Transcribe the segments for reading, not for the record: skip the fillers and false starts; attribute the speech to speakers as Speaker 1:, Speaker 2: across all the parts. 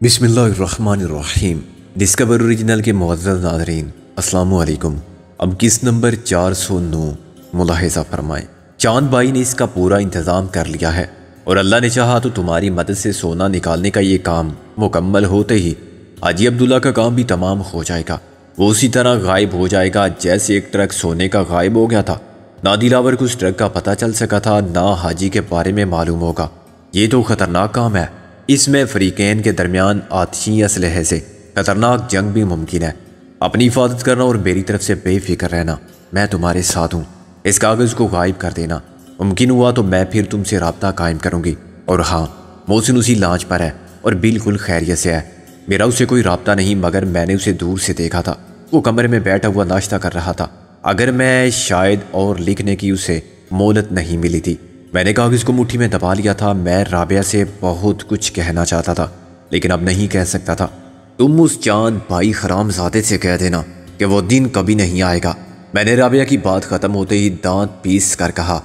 Speaker 1: بسم اللہ الرحمن الرحیم۔ ڈسکور اوریجنل کے معزز ناظرین السلام علیکم۔ اب کس نمبر 409 ملاحظہ فرمائیں۔ چاند بھائی نے اس کا پورا انتظام کر لیا ہے اور اللہ نے چاہا تو تمہاری مدد سے سونا نکالنے کا یہ کام مکمل ہوتے ہی حاجی عبداللہ کا کام بھی تمام ہو جائے گا۔ وہ اسی طرح غائب ہو جائے گا جیسے ایک ٹرک سونے کا غائب ہو گیا تھا۔ نہ دلاور کو اس ٹرک کا پتہ چل سکا تھا، نہ حاجی کے بارے میں معلوم ہوگا۔ یہ تو خطرناک کام ہے۔ اس میں فریقین کے درمیان آتشی اسلحے سے خطرناک جنگ بھی ممکن ہے۔ اپنی حفاظت کرنا اور میری طرف سے بے فکر رہنا، میں تمہارے ساتھ ہوں۔ اس کاغذ کو غائب کر دینا، ممکن ہوا تو میں پھر تم سے رابطہ قائم کروں گی۔ اور ہاں، محسن اسی لانچ پر ہے اور بالکل خیریت سے ہے۔ میرا اسے کوئی رابطہ نہیں، مگر میں نے اسے دور سے دیکھا تھا۔ وہ کمرے میں بیٹھا ہوا ناشتہ کر رہا تھا۔ اگر میں شاید اور لکھنے کی اسے مہلت نہیں ملی تھی۔ میں نے کاغذ کو مٹھی میں دبا لیا تھا۔ میں رابعہ سے بہت کچھ کہنا چاہتا تھا لیکن اب نہیں کہہ سکتا تھا۔ تم اس چاند بھائی حرام زادے سے کہہ دینا کہ وہ دن کبھی نہیں آئے گا۔ میں نے رابعہ کی بات ختم ہوتے ہی دانت پیس کر کہا،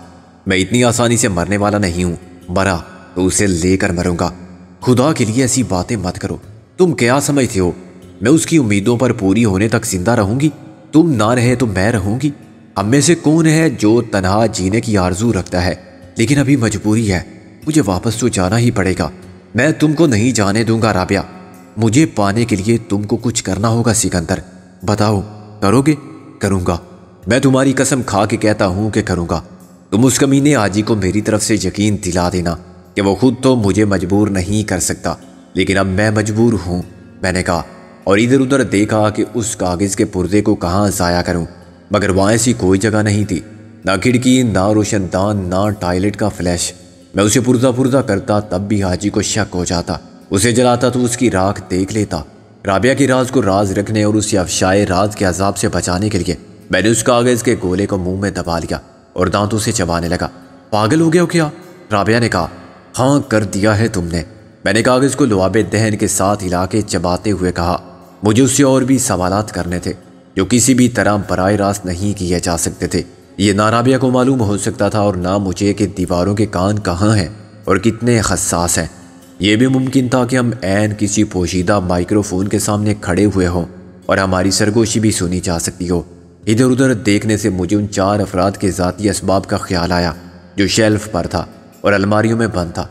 Speaker 1: میں اتنی آسانی سے مرنے والا نہیں ہوں۔ مرا تو اسے لے کر مروں گا۔ خدا کے لیے ایسی باتیں مت کرو۔ تم کیا سمجھتے ہو میں اس کی امیدوں پر پوری ہونے تک زندہ رہوں گی؟ تم نہ رہے تو میں رہوں گی۔ ہم میں سے کون ہے جو تنہا جینے کی آرزو رکھتا ہے؟ لیکن ابھی مجبوری ہے، مجھے واپس تو جانا ہی پڑے گا۔ میں تم کو نہیں جانے دوں گا رابعہ۔ مجھے پانے کے لیے تم کو کچھ کرنا ہوگا سکندر۔ بتاؤ کرو گے؟ کروں گا۔ میں تمہاری قسم کھا کے کہتا ہوں کہ کروں گا۔ تم اس کمینے حاجی کو میری طرف سے یقین دلا دینا کہ وہ خود تو مجھے مجبور نہیں کر سکتا، لیکن اب میں مجبور ہوں، میں نے کہا، اور ادھر ادھر دیکھا کہ اس کاغذ کے پردے کو کہاں ضائع کروں، مگر وہاں ایسی کوئی جگہ نہیں تھی، نہ کھڑکی، نہ روشن دان، نہ ٹائلٹ کا فلیش۔ میں اسے پردہ کرتا تب بھی حاجی کو شک ہو جاتا۔ اسے جلاتا تو اس کی راکھ دیکھ لیتا۔ رابعہ کی راز کو راز رکھنے اور اسے افشائے راز کے عذاب سے بچانے کے لیے میں نے اس کاغذ کے گولے کو منہ میں دبا لیا اور دانتوں سے چبانے لگا۔ پاگل ہو گیا ہو کیا؟ رابعہ نے کہا۔ ہاں کر دیا ہے تم نے۔ میں نے کاغذ کو لعاب دہن کے ساتھ ہلا کے چباتے ہوئے کہا، مجھے اس سے اور بھی سوالات کرنے تھے جو کسی بھی طرح براہ راست نہیں کیے جا سکتے تھے۔ یہ نہ رابعہ کو معلوم ہو سکتا تھا اور نہ مجھے کہ دیواروں کے کان کہاں ہیں اور کتنے حساس ہیں۔ یہ بھی ممکن تھا کہ ہم عین کسی پوشیدہ مائکروفون کے سامنے کھڑے ہوئے ہوں اور ہماری سرگوشی بھی سنی جا سکتی ہو۔ ادھر ادھر دیکھنے سے مجھے ان 4 افراد کے ذاتی اسباب کا خیال آیا جو شیلف پر تھا اور الماریوں میں بند تھا۔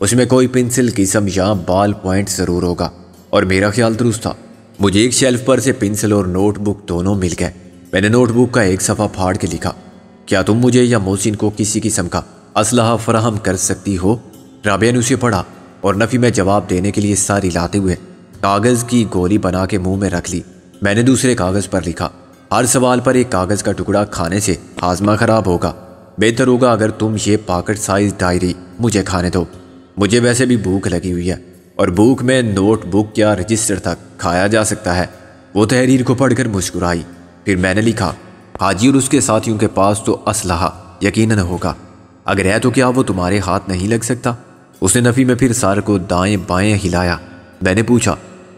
Speaker 1: اس میں کوئی پنسل قسم یا بال پوائنٹ ضرور ہوگا، اور میرا خیال درست تھا۔ مجھے ایک شیلف پر سے پنسل اور نوٹ بک دونوں مل گئے۔ میں نے نوٹ بک کا ایک صفحہ پھاڑ کے لکھا، کیا تم مجھے یا محسن کو کسی قسم کا اسلحہ فراہم کر سکتی ہو؟ رابعہ نے اسے پڑھا اور نفی میں جواب دینے کے لیے ساری لاتے ہوئے کاغذ کی گولی بنا کے منہ میں رکھ لی۔ میں نے دوسرے کاغذ پر لکھا، ہر سوال پر ایک کاغذ کا ٹکڑا کھانے سے ہاضمہ خراب ہوگا۔ بہتر ہوگا اگر تم یہ پاکٹ سائز ڈائری مجھے کھانے دو۔ مجھے ویسے بھی بھوک لگی ہوئی ہے اور بھوک میں نوٹ بک یا رجسٹر تک کھایا جا سکتا ہے۔ وہ تحریر کو پڑھ کر مسکرائی۔ پھر میں نے لکھا، حاجی اور اس کے ساتھیوں کے پاس تو اسلحہ یقیناً ہوگا، اگر ہے تو کیا وہ تمہارے ہاتھ نہیں لگ سکتا؟ اس نے نفی میں پھر سار کو دائیں بائیں ہلایا۔ میں نے پوچھا،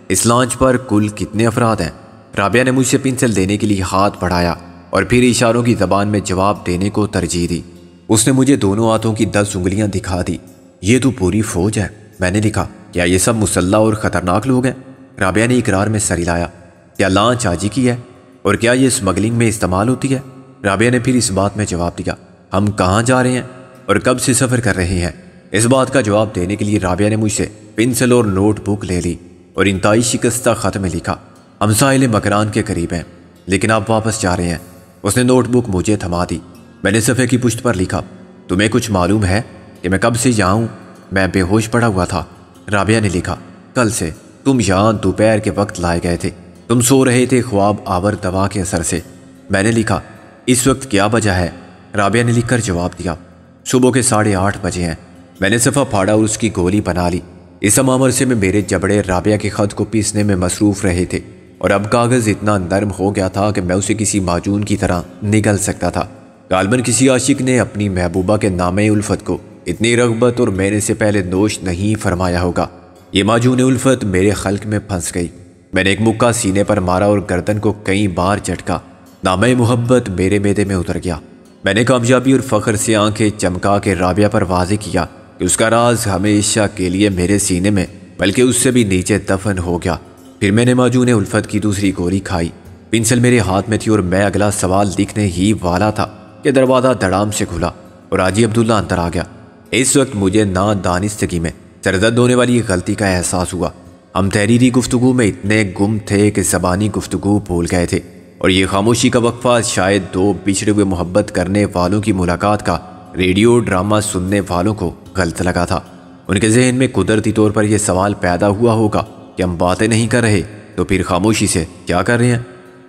Speaker 1: اس لانچ پر کل کتنے افراد ہیں؟ رابعہ نے مجھ سے پنسل دینے کے لیے ہاتھ بڑھایا اور پھر اشاروں کی زبان میں جواب دینے کو ترجیح دی۔ اس نے مجھے دونوں ہاتھوں کی 10 انگلیاں دکھا دی۔ یہ تو پوری فوج ہے۔ میں نے لکھا، کیا یہ سب مسلح اور خطرناک لوگ ہیں؟ رابعہ نے اقرار میں سر ہلایا۔ کیا لانچ حاجی کی ہے اور کیا یہ اسمگلنگ میں استعمال ہوتی ہے؟ رابعہ نے پھر اس بات میں جواب دیا۔ ہم کہاں جا رہے ہیں اور کب سے سفر کر رہے ہیں؟ اس بات کا جواب دینے کے لیے رابعہ نے مجھ سے پنسل اور نوٹ بک لے لی اور انتہائی شکستہ خط میں لکھا، ہم ساحل مکران کے قریب ہیں لیکن آپ واپس جا رہے ہیں۔ اس نے نوٹ بک مجھے تھما دی۔ میں نے صفحے کی پشت پر لکھا، تمہیں کچھ معلوم ہے کہ میں کب سے یہاں ہوں؟ میں بے ہوش پڑا ہوا تھا۔ رابعہ نے لکھا، کل سے تم یہاں دوپہر کے وقت لائے گئے تھے، تم سو رہے تھے خواب آور دوا کے اثر سے۔ میں نے لکھا، اس وقت کیا بجہ ہے؟ رابعہ نے لکھ کر جواب دیا، صبح کے 8:30 بجے ہیں۔ میں نے صفحہ پھاڑا اور اس کی گولی بنا لی۔ اس تمام عرصے میں میرے جبڑے رابعہ کے خط کو پیسنے میں مصروف رہے تھے اور اب کاغذ اتنا نرم ہو گیا تھا کہ میں اسے کسی معجون کی طرح نگل سکتا تھا۔ غالباً کسی عاشق نے اپنی محبوبہ کے نام الفت کو اتنی رغبت اور میرے سے پہلے نوش نہیں فرمایا ہوگا۔ یہ معجون الفت میرے خلق میں پھنس گئی۔ میں نے ایک مکہ سینے پر مارا اور گردن کو کئی بار جھٹکا۔ نامہ محبت میرے معدے میں اتر گیا۔ میں نے کامیابی اور فخر سے آنکھیں چمکا کے رابعہ پر واضح کیا کہ اس کا راز ہمیشہ کے لیے میرے سینے میں بلکہ اس سے بھی نیچے دفن ہو گیا۔ پھر میں نے معجون الفت کی دوسری گولی کھائی۔ پنسل میرے ہاتھ میں تھی اور میں اگلا سوال لکھنے ہی والا تھا کہ دروازہ دڑام سے کھلا اور حاجی عبداللہ اندر آ گیا۔ اس وقت مجھے نادانستگی میں سرزد ہونے والی غلطی کا احساس ہوا۔ ہم تحریری گفتگو میں اتنے گم تھے کہ زبانی گفتگو بھول گئے تھے، اور یہ خاموشی کا وقفہ شاید دو بچھڑے ہوئے محبت کرنے والوں کی ملاقات کا ریڈیو ڈرامہ سننے والوں کو غلط لگا تھا۔ ان کے ذہن میں قدرتی طور پر یہ سوال پیدا ہوا ہوگا کہ ہم باتیں نہیں کر رہے تو پھر خاموشی سے کیا کر رہے ہیں۔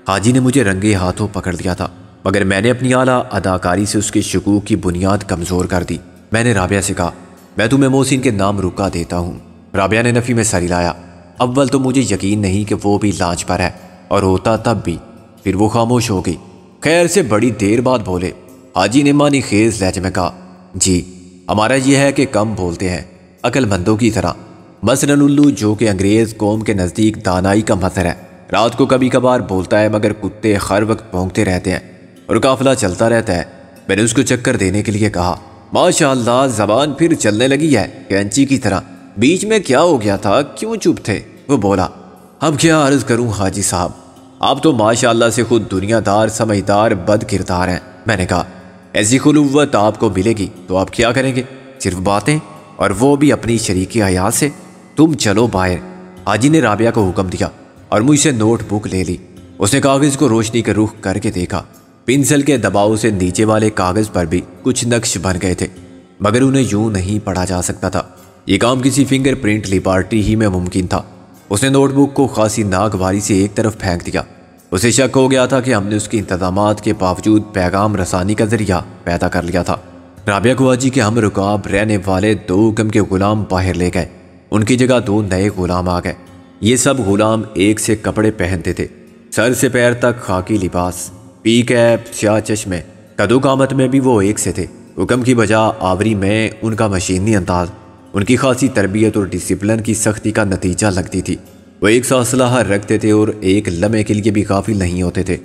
Speaker 1: حاجی نے مجھے رنگے ہاتھوں پکڑ لیا تھا، مگر میں نے اپنی اعلیٰ اداکاری سے اس کے شکوک کی بنیاد کمزور کر دی۔ میں نے رابعہ سے کہا، میں تمہیں محسن کے نام رکا دیتا ہوں۔ رابعہ نے نفی میں سر ہلایا۔ اول تو مجھے یقین نہیں کہ وہ بھی لانچ پر ہے، اور ہوتا تب بھی۔ پھر وہ خاموش ہو گئی۔ خیر سے بڑی دیر بعد بولے۔ حاجی نے معنی خیز لہجے میں کہا، جی ہمارا یہ ہے کہ کم بولتے ہیں، عقل مندوں کی طرح۔ مثلاً الو جو کہ انگریز قوم کے نزدیک دانائی کا مظہر ہے، رات کو کبھی کبھار بولتا ہے مگر کتے ہر وقت بھونکتے رہتے ہیں اور قافلہ چلتا رہتا ہے۔ میں نے اس کو چکر دینے کے لیے کہا، ماشاءاللہ زبان پھر چلنے لگی ہے کینچی کی طرح، بیچ میں کیا ہو گیا تھا، کیوں چپ تھے؟ وہ بولا، اب کیا عرض کروں حاجی صاحب، آپ تو ماشاءاللہ سے خود دنیا دار سمجھدار بد کردار ہیں۔ میں نے کہا، ایسی خلوت آپ کو ملے گی تو آپ کیا کریں گے؟ صرف باتیں، اور وہ بھی اپنی شریک حیات سے؟ تم چلو باہر۔ حاجی نے رابعہ کو حکم دیا اور مجھ سے نوٹ بک لے لی۔ اس نے کاغذ کو روشنی کے رخ کر کے دیکھا۔ پنسل کے دباؤ سے نیچے والے کاغذ پر بھی کچھ نقش بن گئے تھے، مگر انہیں یوں نہیں پڑھا جا سکتا تھا۔ یہ کام کسی فنگر پرنٹ لیبارٹری ہی میں ممکن تھا۔ اس نے نوٹ بک کو خاصی ناگواری سے ایک طرف پھینک دیا۔ اسے شک ہو گیا تھا کہ ہم نے اس کی انتظامات کے باوجود پیغام رسانی کا ذریعہ پیدا کر لیا تھا۔ رابعہ کو حاجی کے ہم رکاب رہنے والے 2 حکم کے غلام باہر لے گئے۔ ان کی جگہ 2 نئے غلام آ گئے۔ یہ سب غلام ایک سے کپڑے پہنتے تھے، سر سے پیر تک خاکی لباس، پی کیپ، سیاہ چشمے، قدو قامت میں بھی وہ ایک سے تھے۔ حکم کی بجا آوری میں ان کا مشینی انداز، ان کی خاصی تربیت اور ڈسپلن کی سختی کا نتیجہ لگتی تھی۔ وہ ایک سا اسلحہ رکھتے تھے اور ایک لمحے کے لیے بھی غافل نہیں ہوتے تھے۔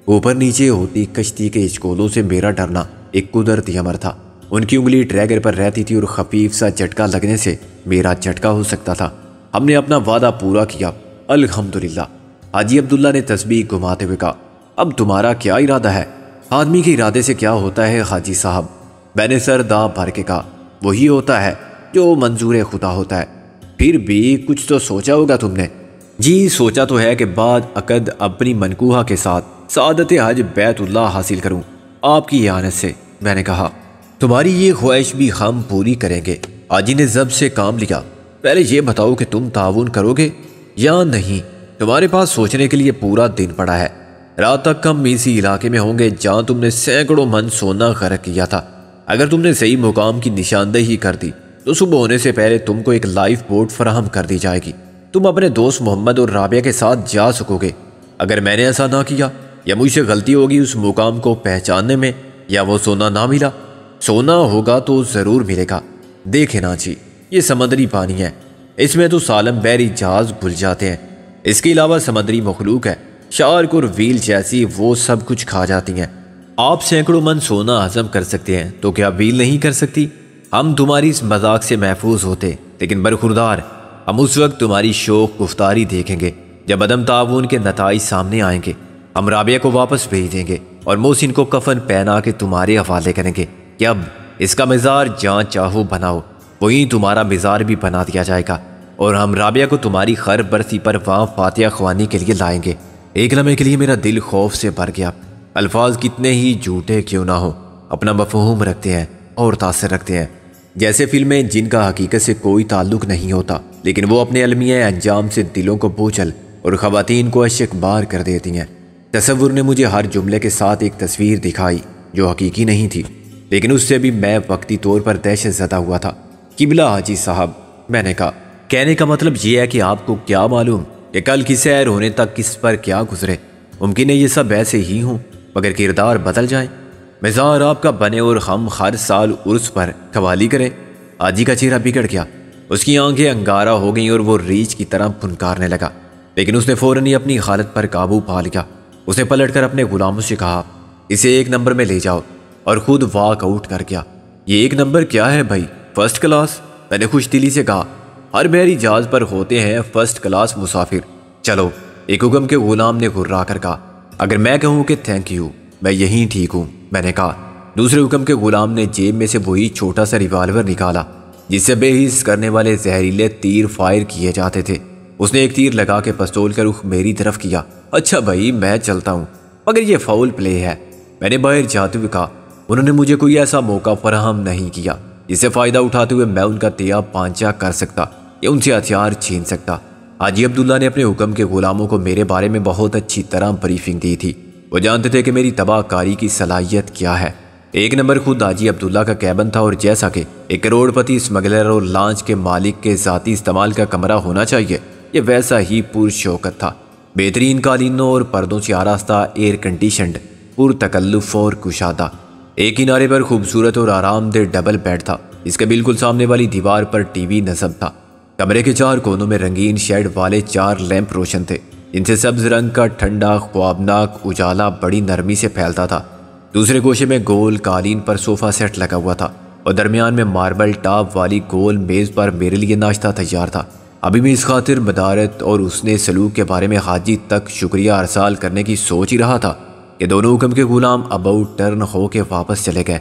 Speaker 1: اوپر نیچے ہوتی کشتی کے اچکولوں سے میرا ڈرنا ایک قدرتی امر تھا۔ ان کی انگلی ٹریگر پر رہتی تھی اور خفیف سا جھٹکا لگنے سے میرا جھٹکا ہو سکتا تھا۔ ہم نے اپنا وعدہ پورا کیا، الحمدللہ۔ حاجی عبداللہ نے تسبیح گھماتے ہوئے کہا، اب تمہارا کیا ارادہ ہے؟ آدمی کے ارادے سے کیا ہوتا ہے حاجی صاحب؟ میں نے سر داں بھر کے کہا، وہی ہوتا ہے جو منظور خدا ہوتا ہے۔ پھر بھی کچھ تو سوچا ہوگا تم نے؟ جی سوچا تو ہے کہ بعد عقد اپنی منکوحہ کے ساتھ سعادت حج بیت اللہ حاصل کروں آپ کی اعانت سے۔ میں نے کہا، تمہاری یہ خواہش بھی ہم پوری کریں گے۔ حاجی نے ضبط سے کام لیا، پہلے یہ بتاؤ کہ تم تعاون کرو گے یا نہیں؟ تمہارے پاس سوچنے کے لیے پورا دن پڑا ہے۔ رات تک ہم اسی علاقے میں ہوں گے جہاں تم نے سینکڑوں من سونا غرق کیا تھا۔ اگر تم نے صحیح مقام کی نشاندہی کر دی تو صبح ہونے سے پہلے تم کو ایک لائف بوٹ فراہم کر دی جائے گی۔ تم اپنے دوست محمد اور رابعہ کے ساتھ جا سکو گے۔ اگر میں نے ایسا نہ کیا یا مجھ سے غلطی ہوگی اس مقام کو پہچاننے میں، یا وہ سونا نہ ملا، سونا ہوگا تو ضرور ملے گا۔ دیکھیں نا جی، یہ سمندری پانی ہے، اس میں تو سالم بحری جہاز گھل جاتے ہیں۔ اس کے علاوہ سمندری مخلوق ہے، شارک اور ویل جیسی، وہ سب کچھ کھا جاتی ہیں۔ آپ سینکڑوں من سونا ہضم کر سکتے ہیں تو کیا ویل نہیں کر سکتی؟ ہم تمہاری اس مذاق سے محفوظ ہوتے، لیکن برخوردار، ہم اس وقت تمہاری شوق گفتاری دیکھیں گے جب عدم تعاون کے نتائج سامنے آئیں گے۔ ہم رابعہ کو واپس بھیج دیں گے اور محسن کو کفن پہنا کے تمہارے حوالے کریں گے کہ اب اس کا مزار جہاں چاہو بناؤ، وہیں تمہارا مزار بھی بنا دیا جائے گا، اور ہم رابعہ کو تمہاری خر برسی پر وہاں فاتحہ خوانی کے لیے لائیں گے۔ ایک لمحے کے لیے میرا دل خوف سے بھر گیا۔ الفاظ کتنے ہی جھوٹے کیوں نہ ہو، اپنا مفہوم رکھتے ہیں اور تاثر رکھتے ہیں، جیسے فلمیں جن کا حقیقت سے کوئی تعلق نہیں ہوتا، لیکن وہ اپنے المیہ انجام سے دلوں کو بوجھل اور خواتین کو اشک بار کر دیتی ہیں۔ تصور نے مجھے ہر جملے کے ساتھ ایک تصویر دکھائی جو حقیقی نہیں تھی، لیکن اس سے بھی میں وقتی طور پر دہشت زدہ ہوا تھا۔ قبلہ حاجی صاحب، میں نے کہا، کہنے کا مطلب یہ ہے کہ آپ کو کیا معلوم کہ کل کی سیر ہونے تک کس پر کیا گزرے؟ ممکن ہے یہ سب ایسے ہی ہوں مگر کردار بدل جائیں۔ مزار آپ کا بنے اور ہم ہر سال عرس پر قوالی کریں۔ حاجی کا چہرہ بگڑ گیا، اس کی آنکھیں انگارہ ہو گئیں اور وہ ریچھ کی طرح پھنکارنے لگا، لیکن اس نے فوراً ہی اپنی حالت پر قابو پا لیا۔ اس نے پلٹ کر اپنے غلاموں سے کہا، اسے 1 نمبر میں لے جاؤ، اور خود واک آؤٹ کر گیا۔ یہ 1 نمبر کیا ہے بھائی؟ First class? میں نے خوش دلی سے کہا، ہر بحری جہاز پر ہوتے ہیں فرسٹ کلاس مسافر۔ چلو، ایک حکم کے غلام نے گھرا کر کہا۔ اگر میں کہوں کہ تھینک یو، میں یہیں ٹھیک ہوں، میں نے کہا۔ دوسرے حکم کے غلام نے جیب میں سے وہی چھوٹا سا ریوالور نکالا جس سے بے حس کرنے والے زہریلے تیر فائر کیے جاتے تھے۔ اس نے ایک تیر لگا کے پستول کا رخ میری طرف کیا۔ اچھا بھائی، میں چلتا ہوں، مگر یہ فاؤل پلے ہے، میں نے باہر جاتے ہوئے کہا۔ انہوں نے مجھے کوئی ایسا موقع فراہم نہیں کیا جس سے فائدہ اٹھاتے ہوئے میں ان کا تیا پانچا کر سکتا یا ان سے ہتھیار چھین سکتا۔ حاجی عبداللہ نے اپنے حکم کے غلاموں کو میرے بارے میں بہت اچھی طرح بریفنگ دی تھی۔ وہ جانتے تھے کہ میری تباہ کاری کی صلاحیت کیا ہے۔ ایک نمبر خود حاجی عبداللہ کا کیبن تھا، اور جیسا کہ ایک کروڑ پتی اسمگلر اور لانچ کے مالک کے ذاتی استعمال کا کمرہ ہونا چاہیے، یہ ویسا ہی پرشوکت تھا۔ بہترین قالینوں اور پردوں سے آراستہ، ایئر کنڈیشنڈ، پرتکلف اور کشادہ۔ ایک کنارے پر خوبصورت اور آرام دہ ڈبل بیڈ تھا، اس کے بالکل سامنے والی دیوار پر ٹی وی نصب تھا۔ کمرے کے چار کونوں میں رنگین شیڈ والے 4 لیمپ روشن تھے، جن سے سبز رنگ کا ٹھنڈا خوابناک اجالا بڑی نرمی سے پھیلتا تھا۔ دوسرے گوشے میں گول قالین پر صوفہ سیٹ لگا ہوا تھا، اور درمیان میں ماربل ٹاپ والی گول میز پر میرے لیے ناشتہ تیار تھا۔ ابھی میں اس خاطر مدارت اور حسن سلوک کے بارے میں حاجی تک شکریہ ارسال کرنے کی سوچ ہی رہا تھا کہ دونوں حکم کے غلام اباؤٹ ٹرن ہو کے واپس چلے گئے۔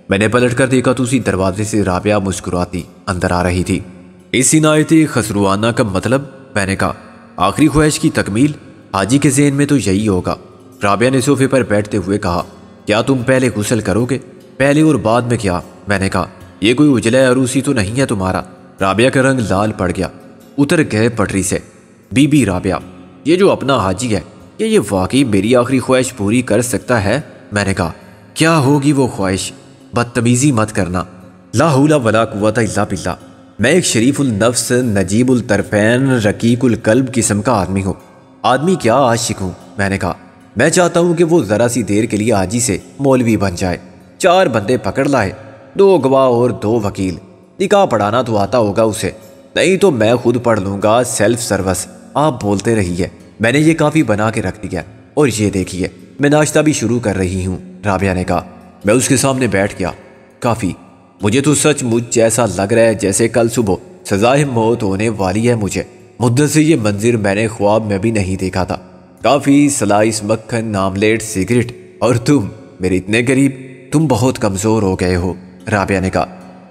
Speaker 1: میں نے پلٹ کر دیکھا تو اسی دروازے سے رابعہ مسکراتی اندر آ رہی تھی۔ اس عنایت خسروانہ کا مطلب؟ میں نے کہا۔ آخری خواہش کی تکمیل؟ حاجی کے ذہن میں تو یہی ہوگا۔ رابعہ نے صوفے پر بیٹھتے ہوئے کہا، کیا تم پہلے غسل کرو گے؟ پہلے اور بعد میں کیا؟ میں نے کہا، یہ کوئی اجلے عروسی تو نہیں ہے تمہارا؟ رابعہ کا رنگ لال پڑ گیا۔ اتر گئے پٹری سے۔ بی بی رابعہ، یہ جو اپنا حاجی ہے، کہ یہ واقعی میری آخری خواہش پوری کر سکتا ہے؟ میں نے کہا، کیا ہوگی وہ خواہش؟ بدتمیزی مت کرنا۔ لا حول ولا قوت الا باللہ۔ میں ایک شریف النفس، نجیب الطرفین، رقیق القلب قسم کا آدمی ہوں۔ آدمی کیا، عاشق ہوں۔ میں نے کہا، میں چاہتا ہوں کہ وہ ذرا سی دیر کے لیے حاجی سے مولوی بن جائے، 4 بندے پکڑ لائے، 2 گواہ اور 2 وکیل۔ نکاح پڑھانا تو آتا ہوگا اسے، نہیں تو میں خود پڑھ لوں گا، سیلف سروس۔ آپ بولتے رہیے، میں نے یہ کافی بنا کے رکھ دیا، اور یہ دیکھیے میں ناشتہ بھی شروع کر رہی ہوں۔ رابعہ نے کہا۔ میں اس کے سامنے بیٹھ گیا۔ کافی، مجھے تو سچ مجھ ایسا لگ رہا ہے جیسے کل صبح سزائے موت ہونے والی ہے مجھے۔ مدت سے یہ منظر میں نے خواب میں بھی نہیں دیکھا تھا۔ کافی، سلائس مکھن، آملیٹ، سگریٹ، اور تم میرے اتنے قریب۔ تم بہت کمزور ہو گئے ہو، رابعہ نے کہا،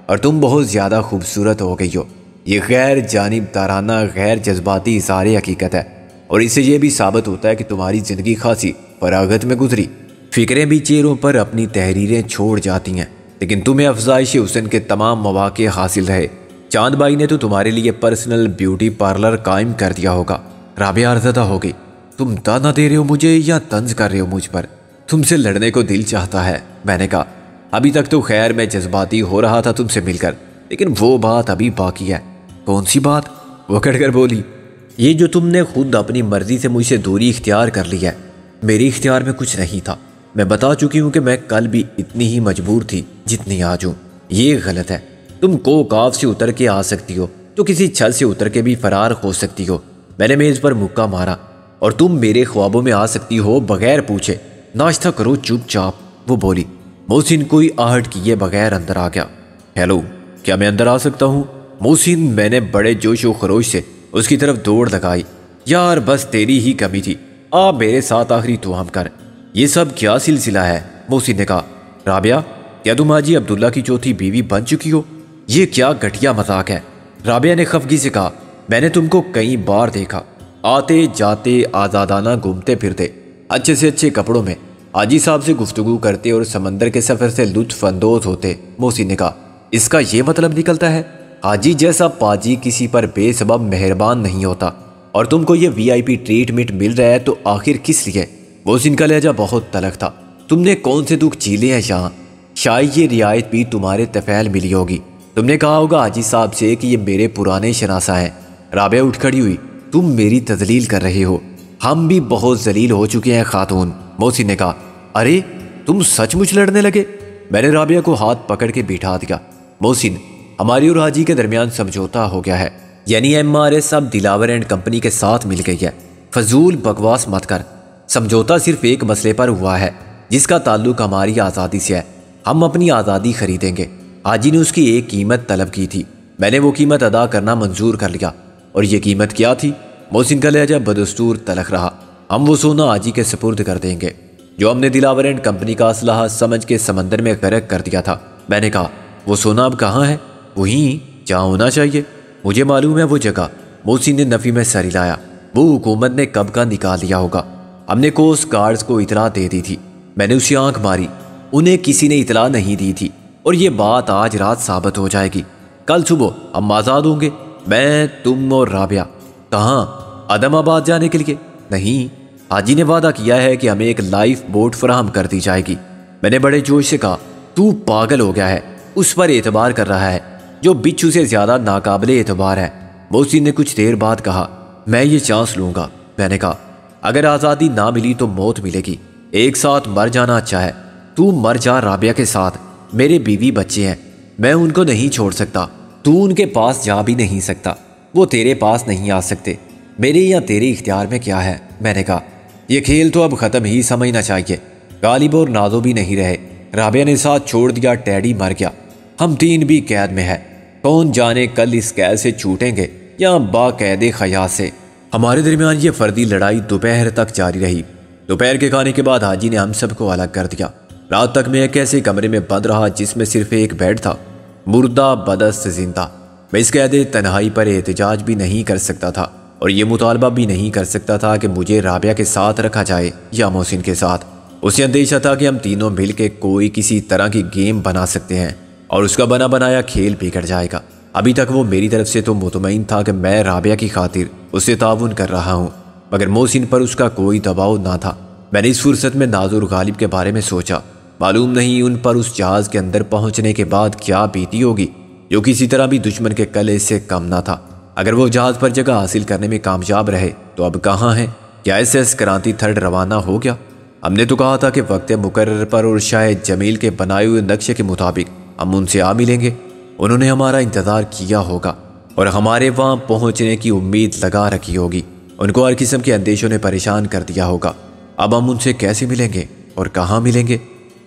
Speaker 1: اور تم بہت زیادہ خوبصورت ہو گئی ہو۔ یہ غیر جانبدارانہ، غیر جذباتی اظہار حقیقت ہے، اور اس سے یہ بھی ثابت ہوتا ہے کہ تمہاری زندگی خاصی فراغت میں گزری۔ فکریں بھی چہروں پر اپنی تحریریں چھوڑ جاتی ہیں، لیکن تمہیں افزائش حسن کے تمام مواقع حاصل رہے۔ چاند بھائی نے تو تمہارے لیے پرسنل بیوٹی پارلر قائم کر دیا ہوگا۔ رابعہ ارزدہ ہو گئی۔ تم تانا دے رہے ہو مجھے یا طنز کر رہے ہو مجھ پر؟ تم سے لڑنے کو دل چاہتا ہے، میں نے کہا۔ ابھی تک تو خیر میں جذباتی ہو رہا تھا تم سے مل کر، لیکن وہ بات ابھی باقی ہے۔ کون سی بات؟ وہ کٹ کر بولی، یہ جو تم نے خود اپنی مرضی سے مجھ سے دوری اختیار کر لی ہے۔ میری اختیار میں کچھ نہیں تھا، میں بتا چکی ہوں کہ میں کل بھی اتنی ہی مجبور تھی جتنی آج ہوں۔ یہ غلط ہے۔ تم کو کاف سے اتر کے آ سکتی ہو تو کسی چھت سے اتر کے بھی فرار ہو سکتی ہو۔ میں نے میز پر مکہ مارا، اور تم میرے خوابوں میں آ سکتی ہو بغیر پوچھے۔ ناشتہ کرو چپ چاپ، وہ بولی۔ محسن کوئی آہٹ کیے بغیر اندر آ گیا۔ ہیلو، کیا میں اندر آ سکتا ہوں؟ محسن، میں نے بڑے جوش و خروش سے اس کی طرف دوڑ لگائی۔ یار بس تیری ہی کمی تھی، آپ میرے ساتھ آخری توہم کر۔ یہ سب کیا سلسلہ ہے؟ محسن نے کہا۔ رابعہ، کیا تم حاجی عبداللہ کی چوتھی بیوی بن چکی ہو؟ یہ کیا گھٹیا مذاق ہے؟ رابعہ نے خفگی سے کہا، میں نے تم کو کئی بار دیکھا، آتے جاتے، آزادانہ گھومتے پھرتے، اچھے سے اچھے کپڑوں میں، حاجی صاحب سے گفتگو کرتے اور سمندر کے سفر سے لطف اندوز ہوتے۔ محسن نے کہا، اس کا یہ مطلب نکلتا ہے حاجی جیسا پاجی کسی پر بے سبب مہربان نہیں ہوتا، اور تم کو یہ VIP ٹریٹمنٹ مل رہا ہے تو آخر کس لیے؟ محسن کا لہجہ بہت تلخ تھا۔ تم نے کون سے دکھ جھیلے ہیں یہاں؟ شاید یہ رعایت بھی تمہارے طفیل ملی ہوگی۔ تم نے کہا ہوگا حاجی صاحب سے کہ یہ میرے پرانے شناسہ ہیں۔ رابعہ اٹھ کھڑی ہوئی۔ تم میری تذلیل کر رہے ہو۔ ہم بھی بہت ذلیل ہو چکے ہیں خاتون، محسن نے کہا۔ ارے تم سچ مچ لڑنے لگے؟ میں نے رابعہ کو ہاتھ پکڑ کے بٹھا دیا۔ محسن، ہماری اور حاجی کے درمیان سمجھوتا ہو گیا ہے، یعنی MRS اب دلاور اینڈ کمپنی کے ساتھ مل گئی ہے۔ فضول بکواس مت کر۔ سمجھوتا صرف ایک مسئلے پر ہوا ہے جس کا تعلق ہماری آزادی سے ہے۔ ہم اپنی آزادی خریدیں گے۔ حاجی نے اس کی ایک قیمت طلب کی تھی، میں نے وہ قیمت ادا کرنا منظور کر لیا۔ اور یہ قیمت کیا تھی؟ محسن کا لہجہ بدستور تلخ رہا۔ ہم وہ سونا حاجی کے سپرد کر دیں گے جو ہم نے دلاور اینڈ کمپنی کا اسلحہ سمجھ کے سمندر میں غرق کر دیا تھا۔ میں نے کہا وہ سونا اب کہاں ہے؟ وہیں جہاں ہونا چاہیے۔ مجھے معلوم ہے وہ جگہ۔ محسن نے نفی میں سر ہلایا۔ وہ حکومت نے کب کا نکال لیا ہوگا۔ ہم نے کوسٹ گارڈز کو اطلاع دے دی تھی۔ میں نے اسے آنکھ ماری۔ انہیں کسی نے اطلاع نہیں دی تھی، اور یہ بات آج رات ثابت ہو جائے گی۔ کل صبح ہم آزاد ہوں گے، میں، تم اور رابعہ۔ کہاں؟ عدم آباد جانے کے لیے؟ نہیں، حاجی نے وعدہ کیا ہے کہ ہمیں ایک لائف بوٹ فراہم کر دی جائے گی۔ میں نے بڑے جوش سے کہا تو پاگل ہو گیا ہے، اس پر اعتبار کر رہا ہے جو بچھو سے زیادہ ناقابل اعتبار ہے۔ محسن نے کچھ دیر بعد کہا میں یہ چانس لوں گا۔ میں نے کہا اگر آزادی نہ ملی تو موت ملے گی، ایک ساتھ مر جانا اچھا ہے۔ تو مر جا رابعہ کے ساتھ، میرے بیوی بچے ہیں، میں ان کو نہیں چھوڑ سکتا۔ تو ان کے پاس جا بھی نہیں سکتا، وہ تیرے پاس نہیں آ سکتے۔ میرے یا تیرے اختیار میں کیا ہے؟ میں نے کہا یہ کھیل تو اب ختم ہی سمجھنا چاہیے۔ غالب اور نازو بھی نہیں رہے، رابعہ نے ساتھ چھوڑ دیا، ٹیڈی مر گیا، ہم تین بھی قید میں ہے۔ کون جانے کل اس قید سے چھوٹیں گے یا باقید خیال سے۔ ہمارے درمیان یہ فردی لڑائی دوپہر تک جاری رہی۔ دوپہر کے کھانے کے بعد حاجی نے ہم سب کو الگ کر دیا۔ رات تک میں ایک ایسے کمرے میں بند رہا جس میں صرف ایک بیڈ تھا، مردہ بدست زندہ۔ میں اس قید تنہائی پر احتجاج بھی نہیں کر سکتا تھا، اور یہ مطالبہ بھی نہیں کر سکتا تھا کہ مجھے رابعہ کے ساتھ رکھا جائے یا محسن کے ساتھ۔ اسے اندیشہ تھا کہ ہم تینوں مل کے کوئی کسی طرح کی گیم بنا سکتے ہیں، اور اس کا بنا بنایا کھیل بگڑ جائے گا۔ ابھی تک وہ میری طرف سے تو مطمئن تھا کہ میں رابعہ کی خاطر اس سے تعاون کر رہا ہوں، مگر محسن پر اس کا کوئی دباؤ نہ تھا۔ میں نے اس فرصت میں نازو اور غالب کے بارے میں سوچا۔ معلوم نہیں ان پر اس جہاز کے اندر پہنچنے کے بعد کیا بیتی ہوگی، جو کسی طرح بھی دشمن کے قلعے سے کم نہ تھا۔ اگر وہ جہاز پر جگہ حاصل کرنے میں کامیاب رہے تو اب کہاں ہیں؟ کیا ایس کرانتی تھرڈ روانہ ہو گیا؟ ہم نے تو کہا تھا کہ وقت مقرر پر اور شاید جمیل کے بنائے ہوئے نقشے کے مطابق ہم ان سے آ ملیں گے۔ انہوں نے ہمارا انتظار کیا ہوگا اور ہمارے وہاں پہنچنے کی امید لگا رکھی ہوگی۔ ان کو ہر قسم کے اندیشوں نے پریشان کر دیا ہوگا۔ اب ہم ان سے کیسے ملیں گے اور کہاں ملیں گے؟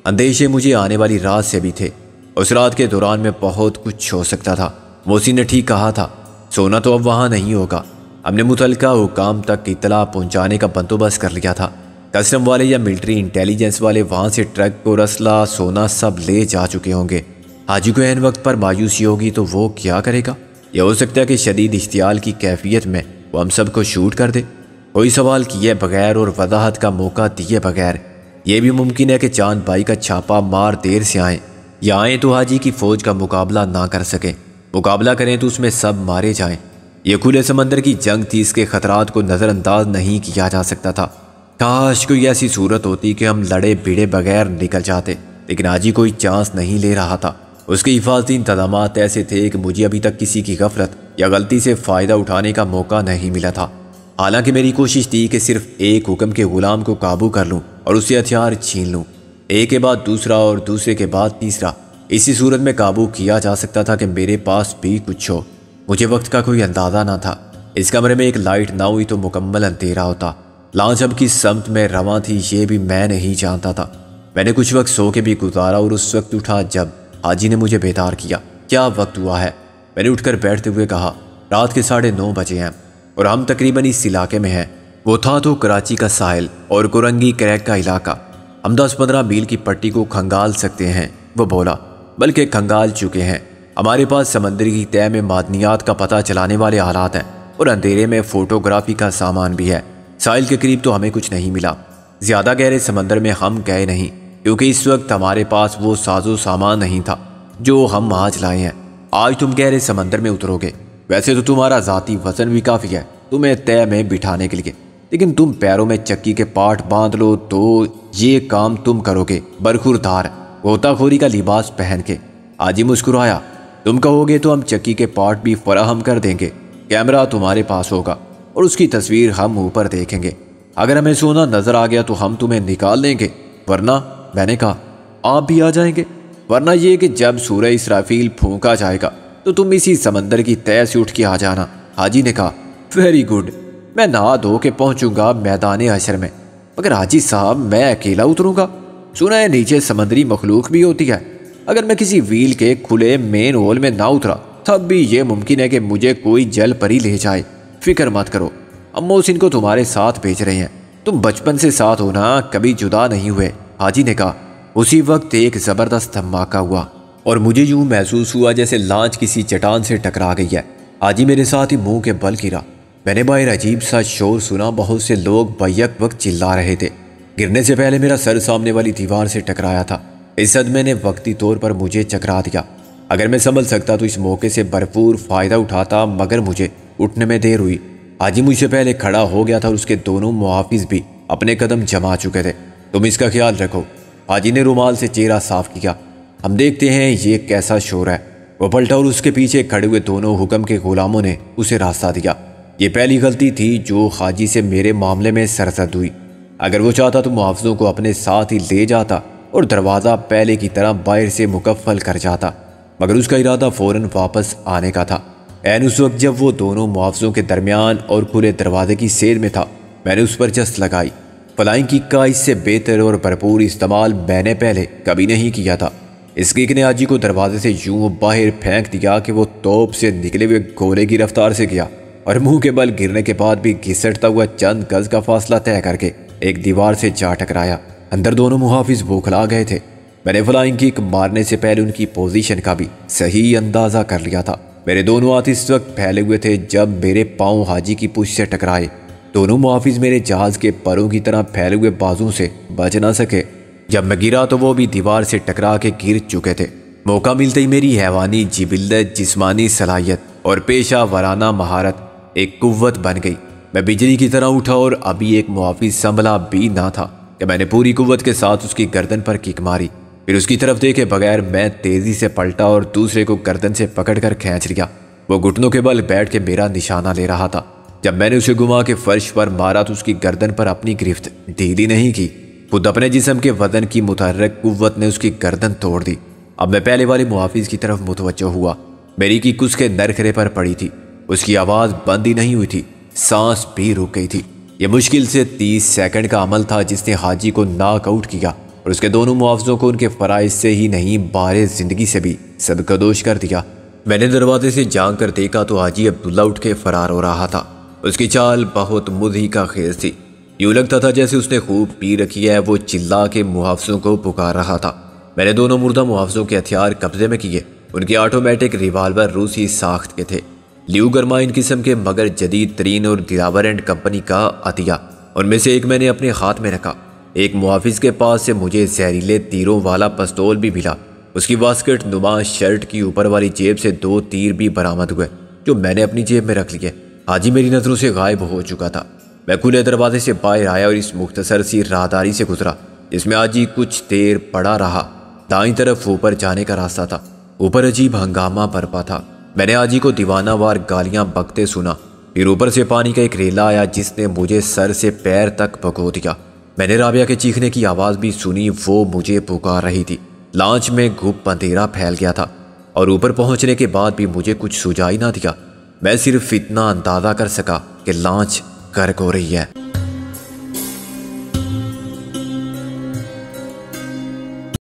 Speaker 1: اندیشے مجھے آنے والی رات سے بھی تھے۔ اس رات کے دوران میں بہت کچھ ہو سکتا تھا۔ محسن نے ٹھیک کہا تھا، سونا تو اب وہاں نہیں ہوگا۔ ہم نے متعلقہ حکام تک اطلاع پہنچانے کا بندوبست کر لیا تھا۔ کسٹم والے یا ملٹری انٹیلیجنس والے وہاں سے ٹرک اور اسلحہ سونا سب لے جا چکے ہوں گے۔ حاجی کو عین وقت پر مایوسی ہوگی تو وہ کیا کرے گا؟ یہ ہو سکتا ہے کہ شدید اشتعال کی کیفیت میں وہ ہم سب کو شوٹ کر دے، کوئی سوال کیے بغیر اور وضاحت کا موقع دیے بغیر۔ یہ بھی ممکن ہے کہ چاند بھائی کا چھاپا مار دیر سے آئیں، یا آئیں تو حاجی کی فوج کا مقابلہ نہ کر سکیں، مقابلہ کریں تو اس میں سب مارے جائیں۔ یہ کھلے سمندر کی جنگ تھی، اس کے خطرات کو نظر انداز نہیں کیا جا سکتا تھا۔ کاش کوئی ایسی صورت ہوتی کہ ہم لڑے بھیڑے بغیر نکل جاتے، لیکن حاجی کوئی چانس نہیں لے رہا تھا۔ اس کے حفاظتی انتظامات ایسے تھے کہ مجھے ابھی تک کسی کی غفلت یا غلطی سے فائدہ اٹھانے کا موقع نہیں ملا تھا۔ حالانکہ میری کوشش تھی کہ صرف ایک حکم کے غلام کو قابو کر لوں اور اسے ہتھیار چھین لوں، ایک کے بعد دوسرا اور دوسرے کے بعد تیسرا۔ اسی صورت میں قابو کیا جا سکتا تھا کہ میرے پاس بھی کچھ ہو۔ مجھے وقت کا کوئی اندازہ نہ تھا۔ اس کمرے میں ایک لائٹ نہ ہوئی تو مکمل اندھیرا ہوتا۔ لانچ اب کس سمت میں رواں تھی یہ بھی میں نہیں جانتا تھا۔ میں نے کچھ وقت سو کے بھی گزارا اور اس وقت اٹھا جب حاجی نے مجھے بیدار کیا۔ کیا وقت ہوا ہے؟ میں نے اٹھ کر بیٹھتے ہوئے کہا، رات کے 9:30 بجے ہیں اور ہم تقریباً اس علاقے میں ہیں۔ وہ تھا تو کراچی کا ساحل اور کرنگی کریک کا علاقہ۔ ہم 10-15 میل کی پٹی کو کھنگال سکتے ہیں، وہ بولا، بلکہ کھنگال چکے ہیں۔ ہمارے پاس سمندری کی تہہ میں معدنیات کا پتہ چلانے والے آلات ہیں اور اندھیرے میں فوٹوگرافی کا سامان بھی ہے۔ ساحل کے قریب تو ہمیں کچھ نہیں ملا۔ زیادہ گہرے سمندر میں ہم گئے نہیں کیونکہ اس وقت ہمارے پاس وہ ساز و سامان نہیں تھا جو ہم آج لائے ہیں۔ آج تم گہرے سمندر میں اترو گے، ویسے تو تمہارا ذاتی وزن بھی کافی ہے تمہیں تہہ میں بٹھانے کے لیے، لیکن تم پیروں میں چکی کے پاٹ باندھ لو تو یہ کام تم کرو گے برخوردار غوطہ خوری کا لباس پہن کے۔ حاجی مسکرایا، تم کہو گے تو ہم چکی کے پاٹ بھی فراہم کر دیں گے۔ کیمرہ تمہارے پاس ہوگا اور اس کی تصویر ہم اوپر دیکھیں گے۔ اگر ہمیں سونا نظر آ گیا تو ہم تمہیں نکال لیں گے، ورنہ میں نے کہا آپ بھی آ جائیں گے، ورنہ یہ کہ جب سورہ اسرافیل پھونکا جائے گا تو تم اسی سمندر کی تہہ سے اٹھ کے آ جانا۔ حاجی نے کہا ویری گڈ، میں نہا دھو کے پہنچوں گا میدان حشر میں، مگر حاجی صاحب میں اکیلا اتروں گا؟ سنا ہے نیچے سمندری مخلوق بھی ہوتی ہے، اگر میں کسی ویل کے کھلے مین ہول میں نہ اترا تب بھی یہ ممکن ہے کہ مجھے کوئی جل پری لے جائے۔ فکر مت کرو، ہم محسن کو تمہارے ساتھ بھیج رہے ہیں، تم بچپن سے ساتھ ہونا، کبھی جدا نہیں ہوئے، حاجی نے کہا۔ اسی وقت ایک زبردست دھماکہ ہوا اور مجھے یوں محسوس ہوا جیسے لانچ کسی چٹان سے ٹکرا گئی ہے۔ حاجی میرے ساتھ ہی منہ کے بل گرا۔ میں نے باہر عجیب سا شور سنا، بہت سے لوگ بیک وقت چلا رہے تھے۔ گرنے سے پہلے میرا سر سامنے والی دیوار سے ٹکرایا تھا۔ اس صدمے نے وقتی طور پر مجھے چکرا دیا۔ اگر میں سنبھل سکتا تو اس موقع سے بھرپور فائدہ اٹھاتا، مگر مجھے اٹھنے میں دیر ہوئی۔ حاجی مجھ سے پہلے کھڑا ہو گیا تھا اور اس کے دونوں محافظ بھی اپنے قدم جما چکے تھے۔ تم اس کا خیال رکھو، حاجی نے رومال سے چہرہ صاف کیا۔ ہم دیکھتے ہیں یہ کیسا شور ہے۔ وہ پلٹا اور اس کے پیچھے کھڑے ہوئے دونوں حکم کے غلاموں نے اسے راستہ دیا۔ یہ پہلی غلطی تھی جو حاجی سے میرے معاملے میں سرزد ہوئی۔ اگر وہ چاہتا تو محافظوں کو اپنے ساتھ ہی لے جاتا اور دروازہ پہلے کی طرح باہر سے مکفل کر جاتا، مگر اس کا ارادہ فوراً واپس آنے کا تھا۔ عین اس وقت جب وہ دونوں محافظوں کے درمیان اور کھلے دروازے کی سیر میں تھا، میں نے اس پر جست لگائی۔ فلائنگ کک کا اس سے بہتر اور بھرپور استعمال میں نے پہلے کبھی نہیں کیا تھا۔ اس کک نے حاجی کو دروازے سے یوں باہر پھینک دیا کہ وہ توپ سے نکلے ہوئے گولے کی رفتار سے گیا اور منہ کے بل گرنے کے بعد بھی گھسٹتا ہوا چند گز کا فاصلہ طے کر کے ایک دیوار سے جا ٹکرایا۔ اندر دونوں محافظ بوکھلا گئے تھے۔ میں نے فلائنگ کک مارنے سے پہلے ان کی پوزیشن کا بھی صحیح اندازہ کر لیا تھا۔ میرے دونوں ہاتھ اس وقت پھیلے ہوئے تھے جب میرے پاؤں حاجی کی پشت سے ٹکرائے۔ دونوں محافظ میرے جہاز کے پروں کی طرح پھیلے ہوئے بازوں سے بچ نہ سکے۔ جب میں گرا تو وہ بھی دیوار سے ٹکرا کے گر چکے تھے۔ موقع ملتے ہی میری حیوانی جبلت، جسمانی صلاحیت اور پیشہ ورانہ مہارت ایک قوت بن گئی۔ میں بجلی کی طرح اٹھا اور ابھی ایک محافظ سنبھلا بھی نہ تھا کہ میں نے پوری قوت کے ساتھ اس کی گردن پر کک ماری۔ پھر اس کی طرف دیکھے بغیر میں تیزی سے پلٹا اور دوسرے کو گردن سے پکڑ کر کھینچ لیا۔ وہ گھٹنوں کے بل بیٹھ کے میرا نشانہ لے رہا تھا۔ جب میں نے اسے گھما کے فرش پر مارا تو اس کی گردن پر اپنی گرفت ڈھیلی نہیں کی، خود اپنے جسم کے وزن کی متحرک قوت نے اس کی گردن توڑ دی۔ اب میں پہلے والے محافظ کی طرف متوجہ ہوا۔ میری کک اس کے نرخرے پر پڑی تھی۔ اس کی آواز بند ہی نہیں ہوئی تھی، سانس بھی رک گئی تھی۔ یہ مشکل سے 30 سیکنڈ کا عمل تھا جس نے حاجی کو ناک آؤٹ کیا اور اس کے دونوں محافظوں کو ان کے فرائض سے ہی نہیں، بار زندگی سے بھی صدقدوش کر دیا۔ میں نے دروازے سے جھانک کر دیکھا تو حاجی عبداللہ اٹھ کے فرار ہو رہا تھا۔ اس کی چال بہت مضحکہ خیز تھی۔ یوں لگتا تھا جیسے اس نے خوب پی رکھی ہے۔ وہ چلا کے محافظوں کو پکار رہا تھا۔ میں نے دونوں مردہ محافظوں کے ہتھیار قبضے میں کیے۔ ان کی آٹومیٹک ریوالور روسی ساخت کے تھے، لیو گرمائن قسم کے، مگر جدید ترین اور دلاور اینڈ کمپنی کا عطیہ۔ ان میں سے ایک میں نے اپنے ہاتھ میں رکھا۔ ایک محافظ کے پاس سے مجھے زہریلے تیروں والا پستول بھی ملا۔ اس کی واسکٹ نما شرٹ کی اوپر والی جیب سے 2 تیر بھی برآمد ہوئے جو میں نے اپنی جیب میں رکھ لیے۔ حاجی میری نظروں سے غائب ہو چکا تھا۔ میں کھلے دروازے سے باہر آیا اور اس مختصر سی راہداری سے گزرا جس میں حاجی کچھ دیر پڑا رہا۔ دائیں طرف اوپر جانے کا راستہ تھا۔ اوپر عجیب ہنگامہ برپا تھا۔ میں نے حاجی کو دیوانہ وار گالیاں بکتے سنا۔ پھر اوپر سے پانی کا ایک ریلا آیا جس نے مجھے سر سے پیر تک بھگو دیا۔ میں نے رابعہ کے چیخنے کی آواز بھی سنی، وہ مجھے پکار رہی تھی۔ لانچ میں گھپ اندھیرا پھیل گیا تھا اور اوپر پہنچنے کے بعد بھی مجھے کچھ سجائی نہ دیا۔ میں صرف اتنا اندازہ کر سکا کہ لانچ غرق ہو رہی ہے۔